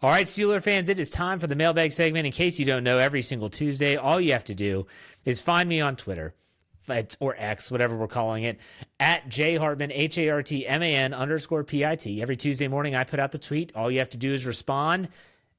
All right, Steeler fans, it is time for the mailbag segment. In case you don't know, every single Tuesday, all you have to do is find me on Twitter, or X, whatever we're calling it, at jhartman, HARTMAN_PIT. Every Tuesday morning, I put out the tweet. All you have to do is respond,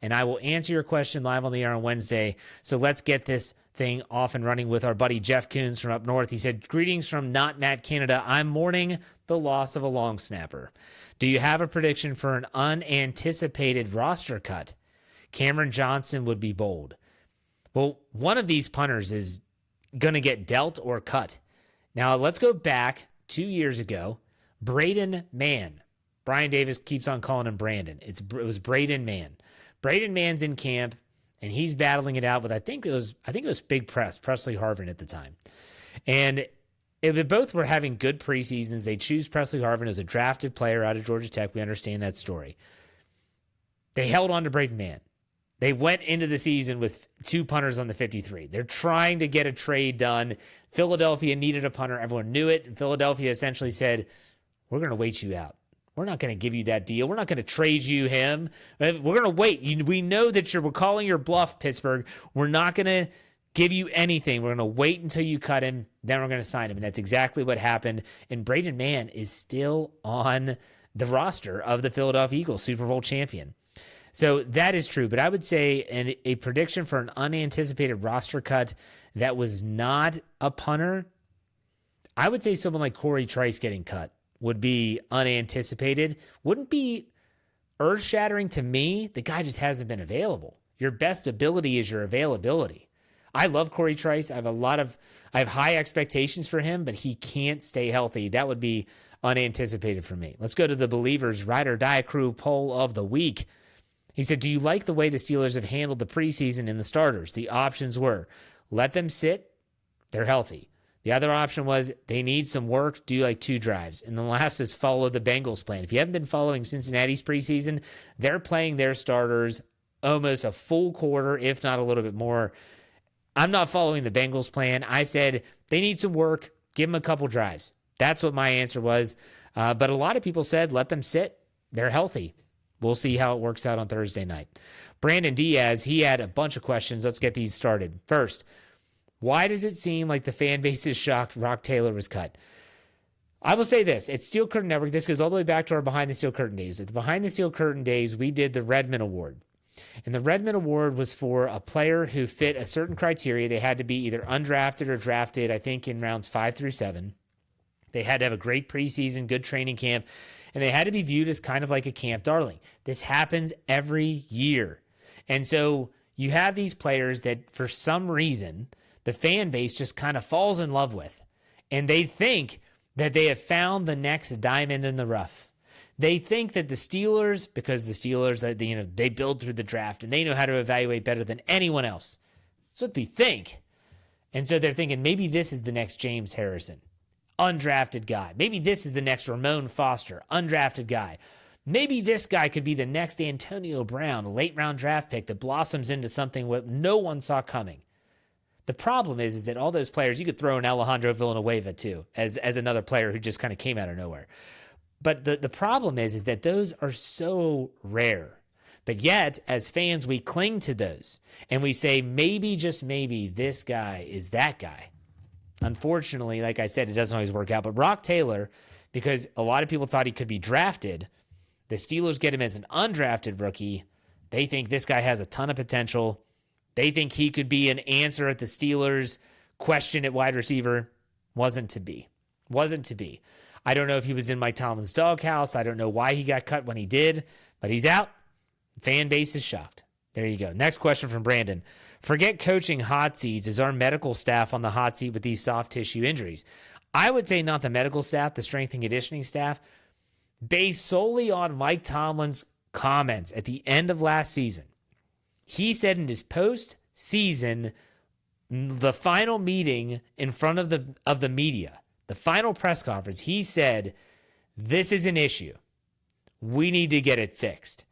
and I will answer your question live on the air on Wednesday. So let's get this thing off and running with our buddy Jeff Coons from up north. He said, greetings from Not Matt, Canada. I'm mourning the loss of a long snapper. Do you have a prediction for an unanticipated roster cut? Cameron Johnson would be bold. Well, one of these punters is going to get dealt or cut. Now, let's go back 2 years ago. Braden Mann. Brian Davis keeps on calling him Brandon. It was Braden Mann. Braden Mann's in camp, and he's battling it out with, I think it was Big Presley Harvin at the time. And both were having good preseasons. They choose Presley Harvin as a drafted player out of Georgia Tech. We understand that story. They held on to Braden Mann. They went into the season with two punters on the 53. They're trying to get a trade done. Philadelphia needed a punter. Everyone knew it. And Philadelphia essentially said, we're going to wait you out. We're not going to give you that deal. We're not going to trade you him. We're going to wait. We know that we're calling your bluff, Pittsburgh. We're not going to give you anything. We're going to wait until you cut him. Then we're going to sign him. And that's exactly what happened. And Braden Mann is still on the roster of the Philadelphia Eagles, Super Bowl champion. So that is true. But I would say a prediction for an unanticipated roster cut that was not a punter, I would say someone like Corey Trice getting cut would be unanticipated. Wouldn't be earth-shattering to me. The guy just hasn't been available. Your best ability is your availability. I love Corey Trice. I have high expectations for him, but he can't stay healthy. That would be unanticipated for me. Let's go to the Believers Ride or Die Crew poll of the week. He said, do you like the way the Steelers have handled the preseason in the starters? The options were, let them sit, they're healthy. The other option was, they need some work, do like 2 drives. And the last is follow the Bengals plan. If you haven't been following Cincinnati's preseason, they're playing their starters almost a full quarter, if not a little bit more. I'm not following the Bengals plan. I said, they need some work, give them a couple drives. That's what my answer was. But a lot of people said, let them sit, they're healthy. We'll see how it works out on Thursday night. Brandon Diaz, he had a bunch of questions. Let's get these started. First, why does it seem like the fan base is shocked Rock Taylor was cut? I will say this. At Steel Curtain Network, this goes all the way back to our Behind the Steel Curtain days. At the Behind the Steel Curtain days, we did the Redmond Award. And the Redmond Award was for a player who fit a certain criteria. They had to be either undrafted or drafted, I think, in rounds 5 through 7. They had to have a great preseason, good training camp, and they had to be viewed as kind of like a camp darling. This happens every year. And so you have these players that for some reason the fan base just kind of falls in love with. And they think that they have found the next diamond in the rough. They think that the Steelers, because the Steelers, they build through the draft and they know how to evaluate better than anyone else. That's what they think. And so they're thinking maybe this is the next James Harrison, undrafted guy. Maybe this is the next Ramon Foster, undrafted guy. Maybe this guy could be the next Antonio Brown, a late round draft pick that blossoms into something what no one saw coming. The problem is that all those players, you could throw in Alejandro Villanueva too, as another player who just kind of came out of nowhere. But the problem is that those are so rare. But yet, as fans, we cling to those. And we say, maybe, just maybe, this guy is that guy. Unfortunately, like I said, it doesn't always work out. But Rock Taylor, because a lot of people thought he could be drafted, the Steelers get him as an undrafted rookie. They think this guy has a ton of potential. They think he could be an answer at the Steelers' question at wide receiver. Wasn't to be. I don't know if he was in Mike Tomlin's doghouse. I don't know why he got cut when he did, but he's out. Fan base is shocked. There you go. Next question from Brandon. Forget coaching hot seats. Is our medical staff on the hot seat with these soft tissue injuries? I would say not the medical staff, the strength and conditioning staff, based solely on Mike Tomlin's comments at the end of last season. He said in his post-season, the final meeting in front of the media, the final press conference, he said, this is an issue. We need to get it fixed.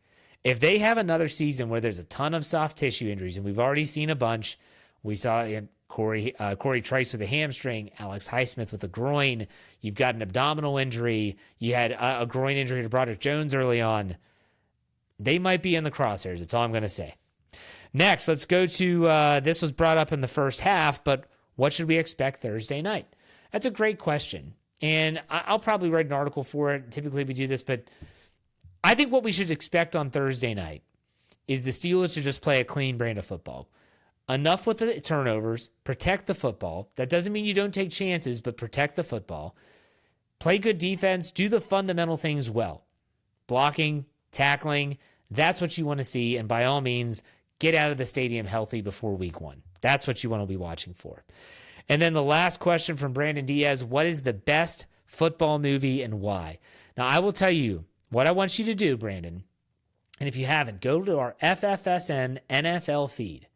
If they have another season where there's a ton of soft tissue injuries, and we've already seen a bunch, we saw Corey Trice with a hamstring, Alex Highsmith with a groin, you've got an abdominal injury, you had a groin injury to Broderick Jones early on. they might be in the crosshairs. That's all I'm going to say. Next, let's go to this was brought up in the first half, but what should we expect Thursday night? That's a great question. And I'll probably write an article for it. Typically we do this, but I think what we should expect on Thursday night is the Steelers to just play a clean brand of football. Enough with the turnovers, protect the football. That doesn't mean you don't take chances, but protect the football. Play good defense, do the fundamental things well. Blocking, tackling, that's what you want to see. And by all means, get out of the stadium healthy before week 1. That's what you want to be watching for. And then the last question from Brandon Diaz, what is the best football movie and why? Now, I will tell you what I want you to do, Brandon. And if you haven't, go to our FFSN NFL feed.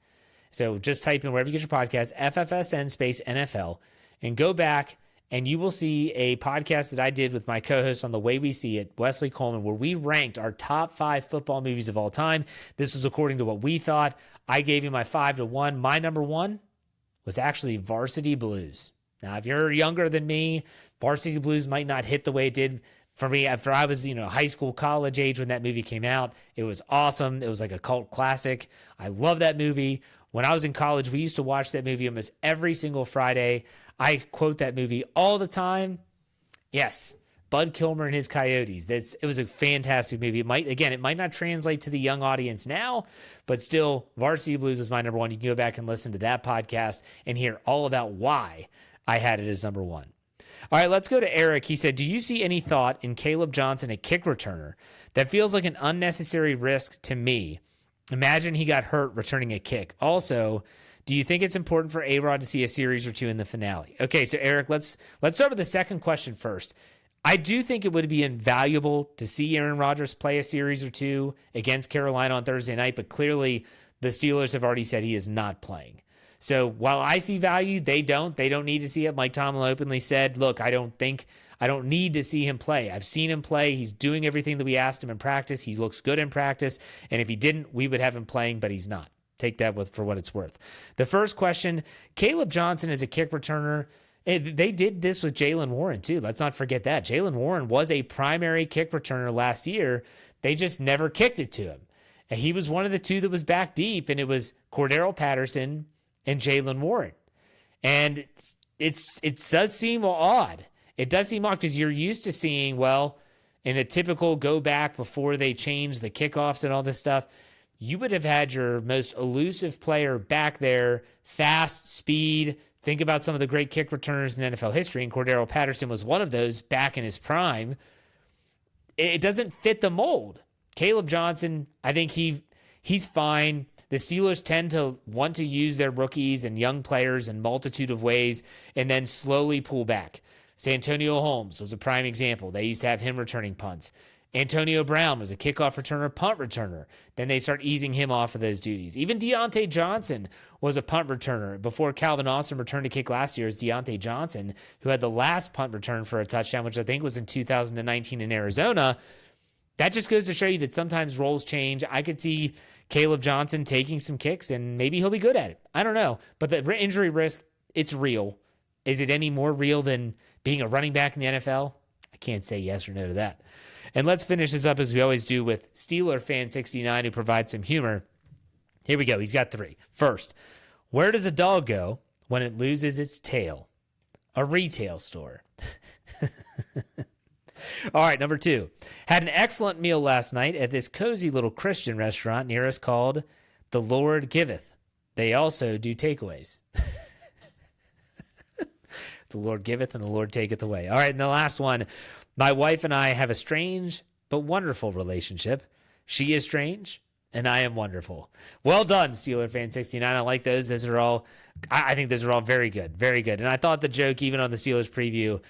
So just type in wherever you get your podcast, FFSN space NFL, and go back and you will see a podcast that I did with my co-host on The Way We See It, Wesley Coleman, where we ranked our top 5 football movies of all time. This was according to what we thought. I gave you my 5 to 1. My number 1 was actually Varsity Blues. Now, if you're younger than me, Varsity Blues might not hit the way it did for me after I was, high school, college age when that movie came out. It was awesome. It was like a cult classic. I love that movie. When I was in college, we used to watch that movie almost every single Friday. I quote that movie all the time. Yes, Bud Kilmer and his Coyotes. It was a fantastic movie. It might not translate to the young audience now, but still, Varsity Blues was my number 1. You can go back and listen to that podcast and hear all about why I had it as number 1. All right, let's go to Eric. He said, do you see any thought in Caleb Johnson, a kick returner? That feels like an unnecessary risk to me. Imagine he got hurt returning a kick. Also, do you think it's important for A-Rod to see a series or 2 in the finale? Okay, so Eric, let's start with the second question first. I do think it would be invaluable to see Aaron Rodgers play a series or 2 against Carolina on Thursday night, but clearly the Steelers have already said he is not playing. So while I see value, they don't need to see it. Mike Tomlin openly said, look, I don't need to see him play. I've seen him play. He's doing everything that we asked him in practice. He looks good in practice. And if he didn't, we would have him playing, but he's not. Take that for what it's worth. The first question, Caleb Johnson is a kick returner. They did this with Jaylen Warren too. Let's not forget that. Jaylen Warren was a primary kick returner last year. They just never kicked it to him. And he was one of the 2 that was back deep, and it was Cordero Patterson and Jaylen Warren. And it does seem odd. It does seem odd because you're used to seeing, in a typical go back before they change the kickoffs and all this stuff, you would have had your most elusive player back there, fast, speed. Think about some of the great kick returners in NFL history, and Cordero Patterson was one of those back in his prime. It doesn't fit the mold. Caleb Johnson, I think he's fine. The Steelers tend to want to use their rookies and young players in multitude of ways and then slowly pull back. Santonio Holmes was a prime example. They used to have him returning punts. Antonio Brown was a kickoff returner, punt returner. Then they start easing him off of those duties. Even Deontay Johnson was a punt returner. Before Calvin Austin returned a kick last year, it's Deontay Johnson, who had the last punt return for a touchdown, which I think was in 2019 in Arizona. That just goes to show you that sometimes roles change. I could see Caleb Johnson taking some kicks, and maybe he'll be good at it. I don't know. But the injury risk, it's real. Is it any more real than being a running back in the NFL? I can't say yes or no to that. And let's finish this up as we always do with Steeler Fan 69, who provides some humor. Here we go. He's got 3. First, where does a dog go when it loses its tail? A retail store. All right, number 2. Had an excellent meal last night at this cozy little Christian restaurant near us called The Lord Giveth. They also do takeaways. The Lord giveth and the Lord taketh away. All right, and the last one. My wife and I have a strange but wonderful relationship. She is strange, and I am wonderful. Well done, Steeler Fan 69. I like those. I think those are all very good, very good. And I thought the joke, even on the Steelers preview,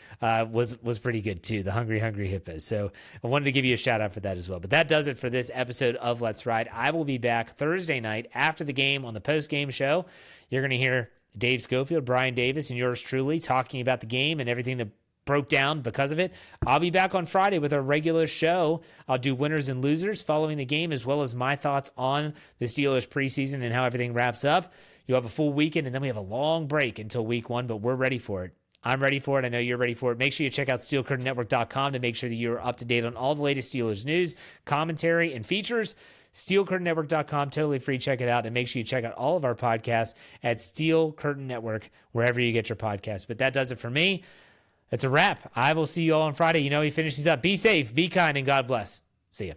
was pretty good too. The hungry hippos. So I wanted to give you a shout out for that as well. But that does it for this episode of Let's Ride. I will be back Thursday night after the game on the post game show. You're going to hear Dave Schofield, Brian Davis, and yours truly talking about the game and everything that broke down because of it. I'll be back on Friday with our regular show. I'll do winners and losers following the game, as well as my thoughts on the Steelers preseason and how everything wraps up. You'll have a full weekend, and then we have a long break until week 1, but we're ready for it. I'm ready for it. I know you're ready for it. Make sure you check out SteelCurtainNetwork.com to make sure that you're up to date on all the latest Steelers news, commentary, and features. SteelCurtainNetwork.com, totally free. Check it out. And make sure you check out all of our podcasts at Steel Curtain Network, wherever you get your podcasts. But that does it for me. That's a wrap. I will see you all on Friday. You know, he finishes up. Be safe, be kind, and God bless. See ya.